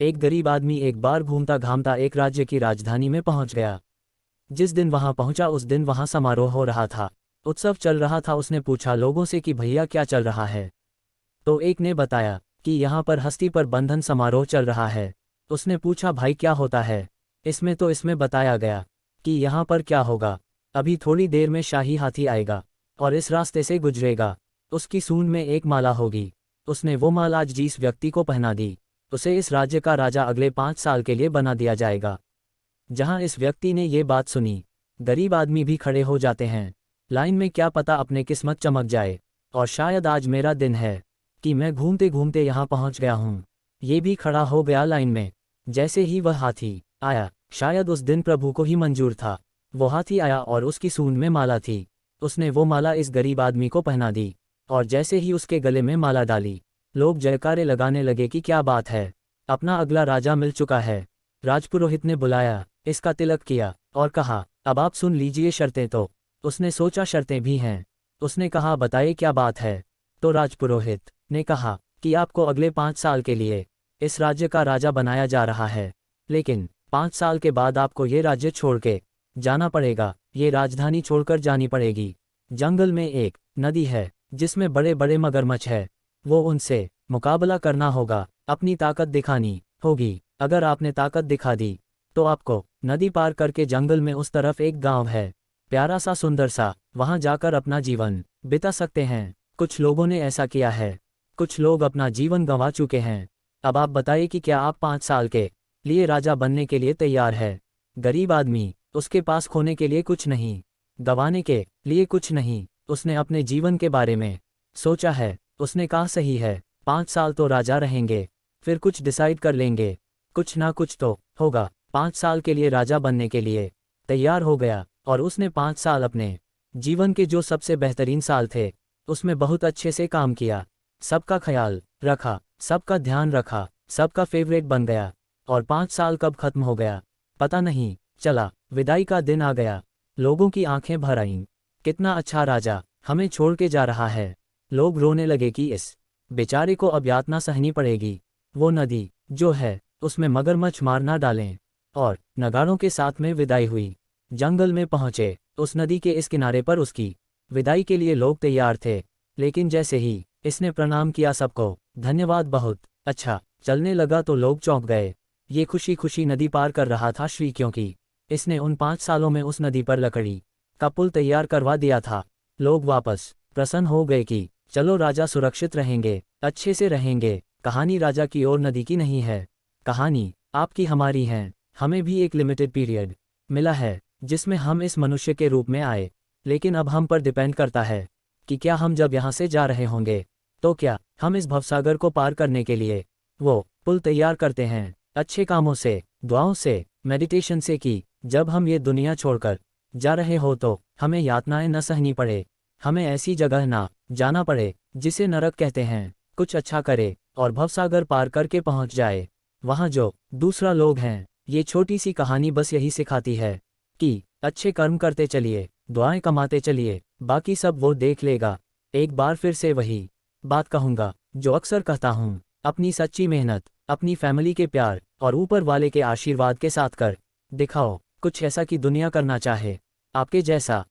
एक गरीब आदमी एक बार घूमता घामता एक राज्य की राजधानी में पहुंच गया। जिस दिन वहां पहुंचा उस दिन वहां समारोह हो रहा था, उत्सव चल रहा था। उसने पूछा लोगों से कि भैया क्या चल रहा है। तो एक ने बताया कि यहाँ पर हस्ती पर बंधन समारोह चल रहा है। उसने पूछा भाई क्या होता है इसमें। तो इसमें बताया गया कि यहाँ पर क्या होगा, अभी थोड़ी देर में शाही हाथी आएगा और इस रास्ते से गुजरेगा। उसकी सूंड में एक माला होगी। उसने वो माला आज जिस व्यक्ति को पहना दी, उसे इस राज्य का राजा अगले 5 साल के लिए बना दिया जाएगा। जहां इस व्यक्ति ने ये बात सुनी, गरीब आदमी भी खड़े हो जाते हैं लाइन में, क्या पता अपने किस्मत चमक जाए और शायद आज मेरा दिन है कि मैं घूमते घूमते यहाँ पहुँच गया हूँ। ये भी खड़ा हो गया लाइन में। जैसे ही वह हाथी आया, शायद उस दिन प्रभु को ही मंजूर था, वो हाथी आया और उसकी सूंड में माला थी। उसने वो माला इस गरीब आदमी को पहना दी और जैसे ही उसके गले में माला डाली, लोग जयकारे लगाने लगे कि क्या बात है, अपना अगला राजा मिल चुका है। राजपुरोहित ने बुलाया, इसका तिलक किया और कहा अब आप सुन लीजिए शर्तें। तो उसने सोचा शर्तें भी हैं। उसने कहा बताइए क्या बात है। तो राजपुरोहित ने कहा कि आपको अगले 5 साल के लिए इस राज्य का राजा बनाया जा रहा है, लेकिन 5 साल के बाद आपको ये राज्य छोड़ के जाना पड़ेगा, ये राजधानी छोड़कर जानी पड़ेगी। जंगल में एक नदी है जिसमें बड़े बड़े मगरमच्छ है, वो उनसे मुकाबला करना होगा, अपनी ताकत दिखानी होगी। अगर आपने ताकत दिखा दी तो आपको नदी पार करके जंगल में उस तरफ एक गांव है, प्यारा सा सुंदर सा, वहां जाकर अपना जीवन बिता सकते हैं। कुछ लोगों ने ऐसा किया है, कुछ लोग अपना जीवन गंवा चुके हैं। अब आप बताइए कि क्या आप 5 साल के लिए राजा बनने के लिए तैयार है। गरीब आदमी, उसके पास खोने के लिए कुछ नहीं, गंवाने के लिए कुछ नहीं। उसने अपने जीवन के बारे में सोचा है। उसने कहा सही है, 5 साल तो राजा रहेंगे, फिर कुछ डिसाइड कर लेंगे, कुछ ना कुछ तो होगा। 5 साल के लिए राजा बनने के लिए तैयार हो गया और उसने 5 साल अपने जीवन के जो सबसे बेहतरीन साल थे उसमें बहुत अच्छे से काम किया, सबका ख्याल रखा, सबका ध्यान रखा, सबका फेवरेट बन गया। और 5 साल कब खत्म हो गया पता नहीं चला। विदाई का दिन आ गया, लोगों की आंखें भर आईं, कितना अच्छा राजा हमें छोड़ के जा रहा है। लोग रोने लगे कि इस बेचारे को अब यातना सहनी पड़ेगी। वो नदी जो है उसमें मगरमच्छ मार ना डालें। और नगाड़ों के साथ में विदाई हुई। जंगल में पहुंचे, उस नदी के इस किनारे पर उसकी विदाई के लिए लोग तैयार थे, लेकिन जैसे ही इसने प्रणाम किया सबको, धन्यवाद बहुत अच्छा, चलने लगा तो लोग चौंक गए। ये खुशी खुशी नदी पार कर रहा था श्री, क्योंकि इसने उन 5 सालों में उस नदी पर लकड़ी का पुल तैयार करवा दिया था। लोग वापस प्रसन्न हो गए कि चलो राजा सुरक्षित रहेंगे, अच्छे से रहेंगे। कहानी राजा की और नदी की नहीं है, कहानी आपकी हमारी है। हमें भी एक लिमिटेड पीरियड मिला है जिसमें हम इस मनुष्य के रूप में आए, लेकिन अब हम पर डिपेंड करता है कि क्या हम जब यहाँ से जा रहे होंगे तो क्या हम इस भवसागर को पार करने के लिए वो पुल तैयार करते हैं, अच्छे कामों से, दुआओं से, मेडिटेशन से, कि जब हम ये दुनिया छोड़कर जा रहे हो तो हमें यातनाएं न सहनी पड़े, हमें ऐसी जगह ना जाना पड़े जिसे नरक कहते हैं। कुछ अच्छा करे और भवसागर पार करके पहुंच जाए वहां जो दूसरा लोग हैं। ये छोटी सी कहानी बस यही सिखाती है कि अच्छे कर्म करते चलिए, दुआएं कमाते चलिए, बाकी सब वो देख लेगा। एक बार फिर से वही बात कहूँगा जो अक्सर कहता हूँ, अपनी सच्ची मेहनत, अपनी फैमिली के प्यार और ऊपर वाले के आशीर्वाद के साथ कर दिखाओ कुछ ऐसा कि दुनिया करना चाहे आपके जैसा।